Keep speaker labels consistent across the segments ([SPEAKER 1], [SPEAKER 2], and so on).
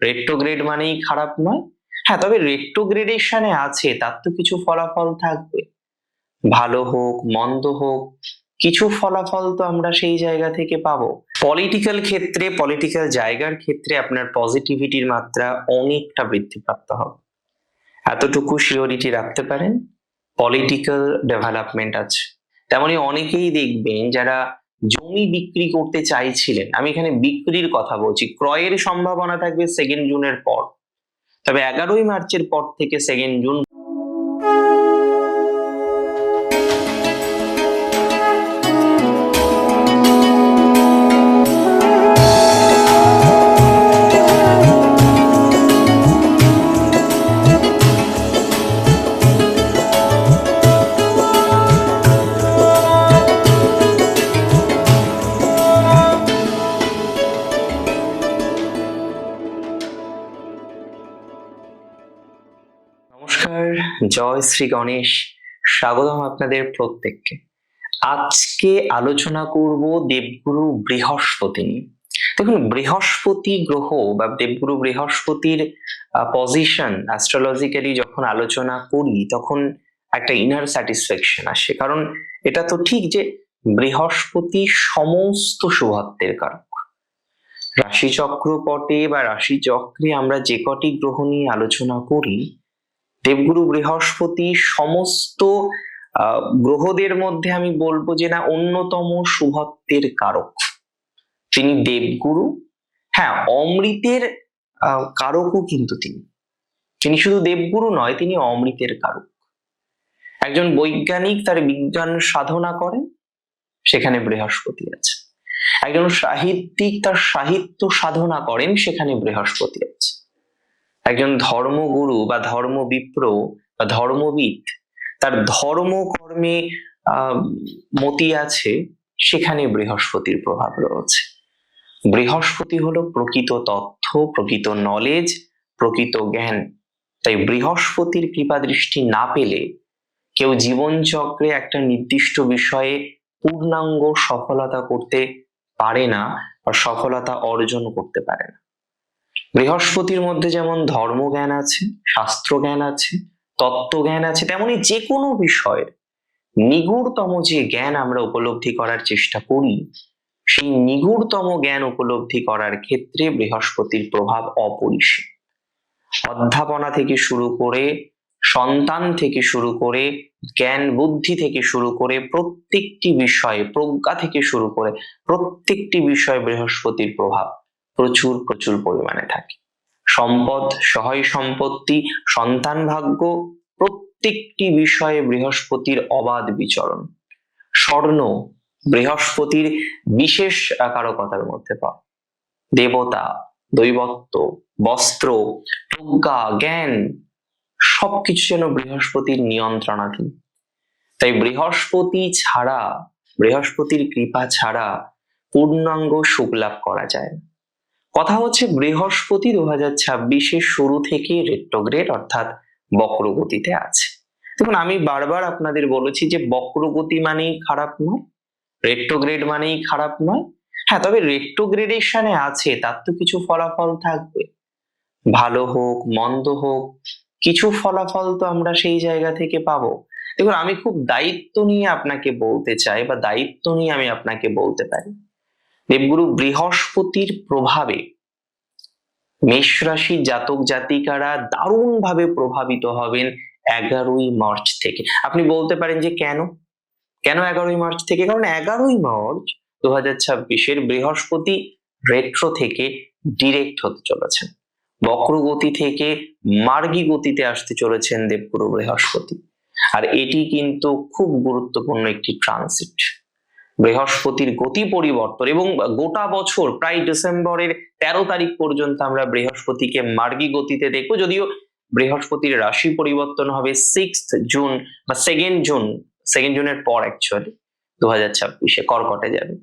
[SPEAKER 1] Retrograde মানেই খারাপ নয়। হ্যাঁ, তবে রেট্রোগ্রেডেশনে আছে তার তো কিছু ফলাফল থাকবে, ভালো হোক মন্দ হোক কিছু ফলাফল তো আমরা সেই জায়গা থেকে পাবো। পলিটিক্যাল ক্ষেত্রে, পলিটিক্যাল জায়গার ক্ষেত্রে আপনার পজিটিভিটির মাত্রা অনেকটা বৃদ্ধিপ্রাপ্ত হবে, এতটুকু সিওরিটি রাখতে পারেন। পলিটিক্যাল ডেভেলপমেন্ট আছে। তেমনি অনেকেই দেখবেন যারা জমি বিক্রি করতে চাইছিলেন, আমি এখানে বিক্রির কথা বলছি, ক্রয়ের সম্ভাবনা থাকবে 2 জুনের পর, তবে 11ই মার্চের পর থেকে 2 জুন নমস্কার, জয় শ্রী গণেশ, স্বাগতম আপনাদের প্রত্যেককে। আজকে আলোচনা করব দেবগুরু বৃহস্পতি নিয়ে। দেখুন, বৃহস্পতি গ্রহ বা দেবগুরু বৃহস্পতির পজিশন অ্যাস্ট্রোলজিক্যালি যখন আলোচনা করি তখন একটা ইনার স্যাটিসফ্যাকশন আসে, কারণ এটা তো ঠিক যে বৃহস্পতি সমস্ত শুভত্বের কারক। রাশিচক্র পটে বা রাশিচক্রে আমরা যে কটি গ্রহ নিয়ে আলোচনা করি, দেবগুরু বৃহস্পতি সমস্ত গ্রহদের মধ্যে আমি বলবো যে না অন্যতম শুভত্বের কারক। তিনি দেবগুরু, হ্যাঁ অমৃতের কারকও কিন্তু তিনি শুধু দেবগুরু নয়, তিনি অমৃতের কারক। একজন বৈজ্ঞানিক তার বিজ্ঞান সাধনা করেন, সেখানে বৃহস্পতি আছে। একজন সাহিত্যিক তার সাহিত্য সাধনা করেন, সেখানে বৃহস্পতি আছে। একজন ধর্মগুরু বা ধর্মবিপ্র বা ধর্মবিদ তার ধর্মকর্মে মতি আছে, সেখানে বৃহস্পতির প্রভাব রয়েছে। বৃহস্পতি হলো প্রকৃত তথ্য, প্রকৃত নলেজ, প্রকৃত জ্ঞান। তাই বৃহস্পতির কৃপা দৃষ্টি না পেলে কেউ জীবনচক্রে একটা নির্দিষ্ট বিষয়ে পূর্ণাঙ্গ সফলতা করতে পারে না বা সফলতা অর্জন করতে পারে না। বৃহস্পতির মধ্যে যেমন ধর্মজ্ঞান আছে, শাস্ত্রজ্ঞান আছে, তত্ত্বজ্ঞান আছে, তেমনি যে কোনো বিষয়ের নিগূঢ়তম যে জ্ঞান আমরা উপলব্ধি করার চেষ্টা করি, সেই নিগূঢ়তম জ্ঞান উপলব্ধি করার ক্ষেত্রে বৃহস্পতির প্রভাব অপরিসীম। অধ্যাপনা থেকে শুরু করে, সন্তান থেকে শুরু করে, জ্ঞান বুদ্ধি থেকে শুরু করে, প্রত্যেকটি বিষয়ে, প্রজ্ঞা থেকে শুরু করে প্রত্যেকটি বিষয়ে বৃহস্পতির প্রভাব প্রচুর প্রচুর পরিমাণে থাকে। সম্পদ, সহায় সম্পত্তি, সন্তান ভাগ্য, প্রত্যেকটি বিষয়ে বৃহস্পতির অবাধ বিচরণ। স্বর্ণ বৃহস্পতির বিশেষ কারকতার মধ্যে পাওয়া। দেবতা, দৈবত্ব, বস্ত্র, প্রজ্ঞা, জ্ঞান সবকিছু যেন বৃহস্পতির নিয়ন্ত্রণাধীন। তাই বৃহস্পতি ছাড়া, বৃহস্পতির কৃপা ছাড়া পূর্ণাঙ্গ সুখ লাভ করা যায় না। কথা হচ্ছে বৃহস্পতি 2026-এর শুরু থেকে রেট্রোগ্রেড অর্থাৎ বক্রগতিতে আছে। দেখুন, আমি বারবার আপনাদের বলেছি যে বক্রগতি মানেই খারাপ নয়, রেট্রোগ্রেড মানেই খারাপ নয়। হ্যাঁ, তবে রেট্রোগ্রেডেশনে আছে তার তো কিছু ফলাফল থাকবে, ভালো হোক মন্দ হোক কিছু ফলাফল তো আমরা সেই জায়গা থেকে পাবো। দেখুন, আমি খুব দায়িত্ব নিয়ে আপনাকে বলতে চাই বা দায়িত্ব নিয়ে আমি আপনাকে বলতে পারি, দেবগুরু বৃহস্পতির প্রভাবে মেষ রাশির জাতক জাতিকারা দারুণ ভাবে প্রভাবিত হবেন 11ই মার্চ থেকে। আপনি বলতে পারেন যে কেন 11ই মার্চ থেকে? কারণ 11ই মার্চ 2026-এর বৃহস্পতি রেট্রো থেকে ডিরেক্ট হতে চলেছেন, বক্রগতি থেকে মার্গী গতিতে আসতে চলেছেন দেবগুরু বৃহস্পতি। আর এটি কিন্তু খুব গুরুত্বপূর্ণ একটি ট্রানজিট। বৃহস্পতির গতি পরিবর্তন এবং গোটা বছর প্রায় ডিসেম্বরের 13 তারিখ পর্যন্ত আমরা বৃহস্পতিকে মার্গী গতিতে দেখবো, যদিও বৃহস্পতির রাশি পরিবর্তন হবে 6th জুন বা 2nd জুনের পর, অ্যাকচুয়ালি 2026-এ কর্কটে যাবে।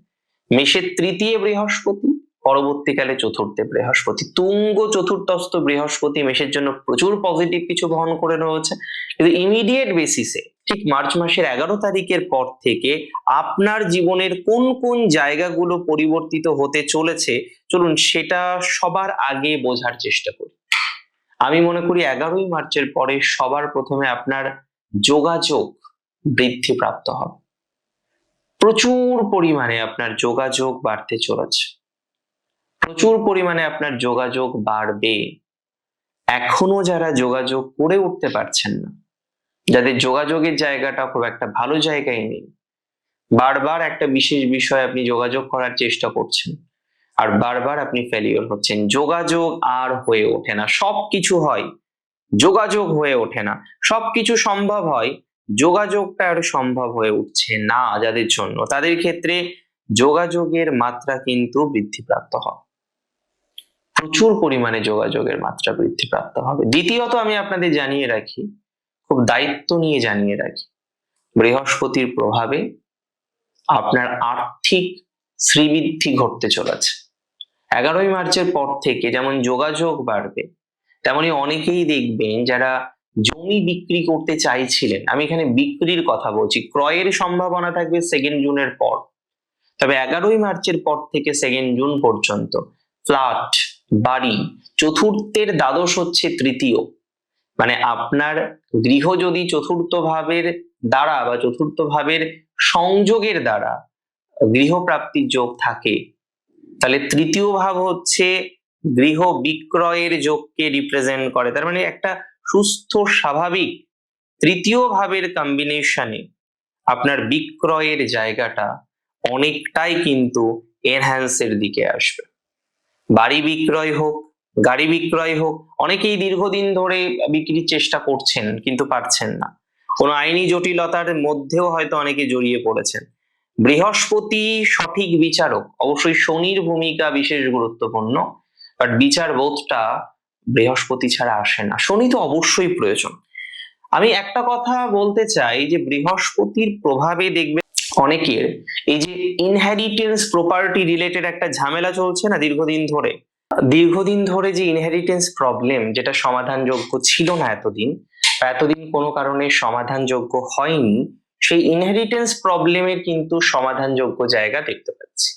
[SPEAKER 1] মেষের তৃতীয় বৃহস্পতি, পরবর্তীকালে চতুর্থে বৃহস্পতি, তুঙ্গ চতুর্থস্থ বৃহস্পতি মেষের জন্য প্রচুর পজিটিভ কিছু বহন করে রয়েছে, কিন্তু ইমিডিয়েট বেসিসে ঠিক মার্চ মাসের 11 তারিখের পর থেকে আপনার জীবনের কোন কোন জায়গাগুলো পরিবর্তিত হতে চলেছে, চলুন সেটা সবার আগে বোঝার চেষ্টা করি। আমি মনে করি 11ই মার্চের পরে সবার প্রথমে আপনার যোগাযোগ বৃদ্ধিপ্রাপ্ত হবে। প্রচুর পরিমাণে আপনার যোগাযোগ বাড়তে চলেছে, প্রচুর পরিমাণে আপনার যোগাযোগ বাড়বে। এখনো যারা যোগাযোগ করে উঠতে পারছেন না, যাদের যোগাযোগের জায়গাটা খুব একটা ভালো জায়গায় নেই, বারবার একটা বিশেষ বিষয়ে আপনি যোগাযোগ করার চেষ্টা করছেন আর বারবার আপনি ফেলিওর হচ্ছেন, যোগাযোগ আর হয়ে ওঠে না। সবকিছু হয়, যোগাযোগ হয়ে ওঠে না। সবকিছু সম্ভব হয়, যোগাযোগটা আর সম্ভব হয়ে উঠছে না যাদের জন্য, তাদের ক্ষেত্রে যোগাযোগের মাত্রা কিন্তু বৃদ্ধিপ্রাপ্ত হয়, প্রচুর পরিমাণে যোগাযোগের মাত্রা বৃদ্ধিপ্রাপ্ত হবে। দ্বিতীয়ত আমি আপনাদের জানিয়ে রাখি, খুব দায়িত্ব নিয়ে জানিয়ে রাখি, বৃহস্পতির প্রভাবে আপনার আর্থিক শ্রীবৃদ্ধি ঘটতে চলেছে। 11ই মার্চের পর থেকে যেমন যোগাযোগ বাড়বে, তেমনি অনেকেই দেখবেন যারা জমি বিক্রি করতে চাইছিলেন, আমি এখানে বিক্রির কথা বলছি, ক্রয়ের সম্ভাবনা থাকবে 2 জুনের পর। তবে 11ই মার্চের পর থেকে 2 জুন পর্যন্ত ফ্ল্যাট, বাড়ি, চতুর্থের দ্বাদশ হচ্ছে তৃতীয়, মানে আপনার গৃহ যদি চতুর্থ ভাবের দ্বারা বা চতুর্থ ভাবের সংযোগের দ্বারা গৃহপ্রাপ্তির যোগ থাকে, তাহলে তৃতীয় ভাব হচ্ছে গৃহ বিক্রয়ের যোগকে রিপ্রেজেন্ট করে। তার মানে একটা সুস্থ স্বাভাবিক তৃতীয় ভাবের কম্বিনেশনে আপনার বিক্রয়ের জায়গাটা অনেকটাই কিন্তু এনহ্যান্সের দিকে আসবে। বাড়ি বিক্রয় হোক, গাড়ি বিক্রয় হোক, অনেকেই দীর্ঘদিন ধরে বিক্রির চেষ্টা করছেন কিন্তু পারছেন না, কোনো আইনি জটিলতার মধ্যেও হয়তো অনেকে জড়িয়ে পড়েছেন। বৃহস্পতি সঠিক বিচারক, অবশ্যই শনির ভূমিকা বিশেষ গুরুত্বপূর্ণ, বাট বিচার বোধটা বৃহস্পতি ছাড়া আসে না, শনি তো অবশ্যই প্রয়োজন। আমি একটা কথা বলতে চাই যে বৃহস্পতির প্রভাবে দেখবে অনেকের এই যে ইনহেরিটেন্স প্রপার্টি রিলেটেড একটা ঝামেলা চলছে না দীর্ঘদিন ধরে যে ইনহেরিটেন্স প্রবলেম, যেটা সমাধানযোগ্য ছিল না এতদিন কোনো কারণে সমাধানযোগ্য হয়নি, সেই ইনহেরিটেন্স প্রবলেমের কিন্তু সমাধানযোগ্য জায়গা দেখতে পাচ্ছি।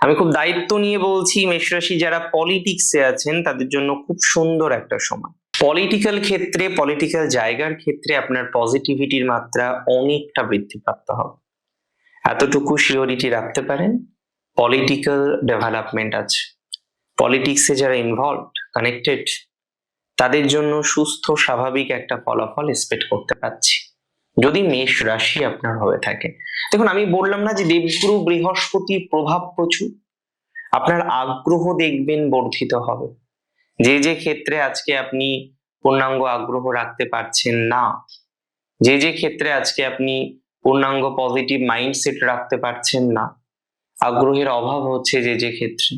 [SPEAKER 1] আমি খুব দায়িত্ব নিয়ে বলছি, মেষ রাশি যারা পলিটিক্সে আছেন তাদের জন্য খুব সুন্দর একটা সময়। পলিটিক্যাল ক্ষেত্রে, পলিটিক্যাল জায়গার ক্ষেত্রে আপনার পজিটিভিটির মাত্রা অনেকটা বৃদ্ধিপ্রাপ্ত হবে, এতটুকু সিওরিটি রাখতে পারেন। পলিটিক্যাল ডেভেলপমেন্ট আছে, পলিটিক্সে যারা ইনভলভড, কানেক্টেড, তাদের জন্য সুস্থ স্বাভাবিক একটা ফলাফল এক্সপেক্ট করতে পারছি, যদি মেষ রাশি আপনার হয়ে থাকে। দেখুন, আমি বললাম না যে দেবগুরু বৃহস্পতির প্রভাব প্রচুর, আপনার আগ্রহ দেখবেন বর্ধিত হবে। যে ক্ষেত্রে আজকে আপনি পূর্ণাঙ্গ আগ্রহ রাখতে পারছেন না, যে ক্ষেত্রে আজকে আপনি পূর্ণাঙ্গ পজিটিভ মাইন্ডসেট রাখতে পারছেন না, আগ্রহের অভাব হচ্ছে যে ক্ষেত্রে,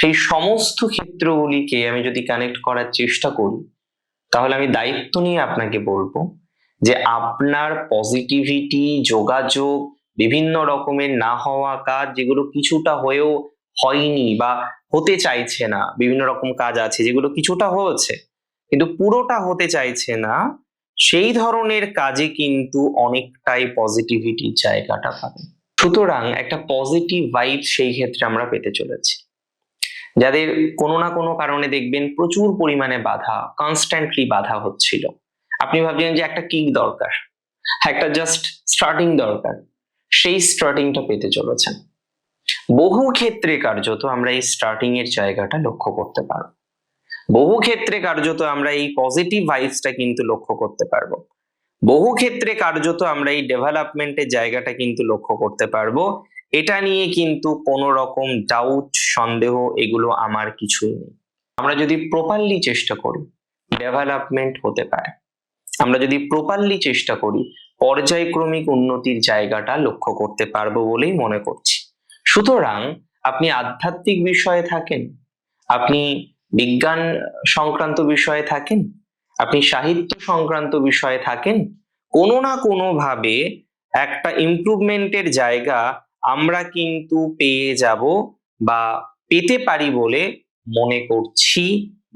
[SPEAKER 1] সেই সমস্ত ক্ষেত্রগুলিকে আমি যদি কানেক্ট করার চেষ্টা করি, তাহলে আমি দায়িত্ব নিয়ে আপনাকে বলবো যে আপনার পজিটিভিটি, যোগাযোগ, বিভিন্ন রকমের না হওয়া কাজ, যেগুলো কিছুটা হয়েও হয়নি বা হতে চাইছে না, বিভিন্ন রকম কাজ আছে যেগুলো কিছুটা হয়েছে কিন্তু পুরোটা হতে চাইছে না, সেই ধরনের কাজে কিন্তু অনেকটাই পজিটিভিটির জায়গাটা পাবেন। সুতরাং একটা পজিটিভ ভাইব সেই ক্ষেত্রে আমরা পেতে চলেছি। যাদের কোনো না কোনো কারণে দেখবেন প্রচুর পরিমাণে বাধা, কনস্ট্যান্টলি বাধা হচ্ছিল, আপনি ভাবছেন যে একটা কিক দরকার, একটা জাস্ট স্টার্টিং দরকার, সেই স্টার্টিংটা পেতে চলেছেন। বহু ক্ষেত্রে কার্যত আমরা এই স্টার্টিং এর জায়গাটা লক্ষ্য করতে পারবো, বহু ক্ষেত্রে কার্যত আমরা এই পজিটিভ ভাইবসটা কিন্তু লক্ষ্য করতে পারবো, বহু ক্ষেত্রে কার্যত আমরা এই ডেভেলপমেন্টের জায়গাটা কিন্তু লক্ষ্য করতে পারবো। এটা নিয়ে কিন্তু কোনো রকম ডাউট, সন্দেহ এগুলো আমার কিছুই নেই। আমরা যদি প্রপারলি চেষ্টা করি, ডেভেলপমেন্ট হতে পারে। আমরা যদি প্রপারলি চেষ্টা করি, পর্যায়ক্রমিক উন্নতির জায়গাটা লক্ষ্য করতে পারবো বলেই মনে করছি। সুতরাং আপনি আধ্যাত্মিক বিষয়ে থাকেন, আপনি বিজ্ঞান সংক্রান্ত বিষয়ে থাকেন, আপনি সাহিত্য সংক্রান্ত বিষয়ে থাকেন, কোনো না কোনো ভাবে একটা ইমপ্রুভমেন্টের জায়গা আমরা কিন্তু পেয়ে যাব বা পেতে পারি বলে মনে করছি,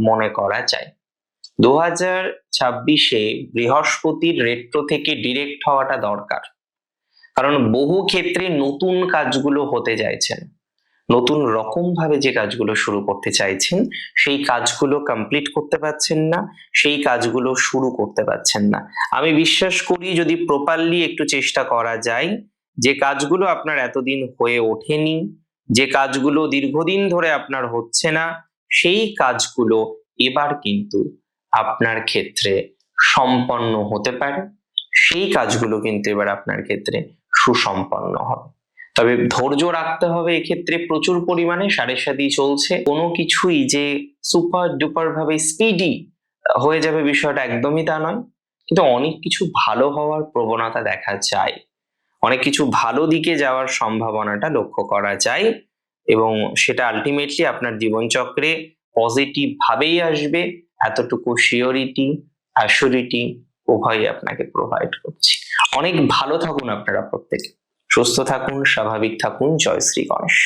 [SPEAKER 1] মনে করা যায়। 2026-এ বৃহস্পতির রেট্রো থেকে ডিরেক্ট হওয়াটা দরকার, কারণ বহু ক্ষেত্রে নতুন কাজগুলো হতে চাইছেন, নতুন রকম ভাবে যে কাজগুলো শুরু করতে চাইছেন সেই কাজগুলো কমপ্লিট করতে পারছেন না, সেই কাজগুলো শুরু করতে পারছেন না। আমি বিশ্বাস করি যদি প্রপারলি একটু চেষ্টা করা যায়, যে কাজগুলো আপনার এতদিন হয়ে ওঠেনি, যে কাজগুলো দীর্ঘদিন ধরে আপনার হচ্ছে না, সেই কাজগুলো এবার কিন্তু আপনার ক্ষেত্রে সম্পন্ন হতে পারে, সেই কাজগুলো কিন্তু এবার আপনার ক্ষেত্রে সুসম্পন্ন হবে। তবে ধৈর্য রাখতে হবে এক্ষেত্রে প্রচুর পরিমাণে, সাড়ে সাথী চলছে, কোনো কিছুই যে সুপার ডুপার ভাবে স্পিডি হয়ে যাবে বিষয়টা একদমই তা নয়, কিন্তু অনেক কিছু ভালো হওয়ার প্রবণতা দেখা যায়, অনেক কিছু ভালো দিকে যাওয়ার সম্ভাবনাটা লক্ষ্য করা যায়, এবং সেটা আলটিমেটলি আপনার জীবনচক্রে পজিটিভ ভাবেই আসবে, এতটুকু শিওরিটি অ্যাসিউরিটি উভয়ই আপনাকে প্রোভাইড করছি। অনেক ভালো থাকুন আপনারা প্রত্যেকে, সুস্থ থাকুন, স্বাভাবিক থাকুন। জয় শ্রী গণেশ।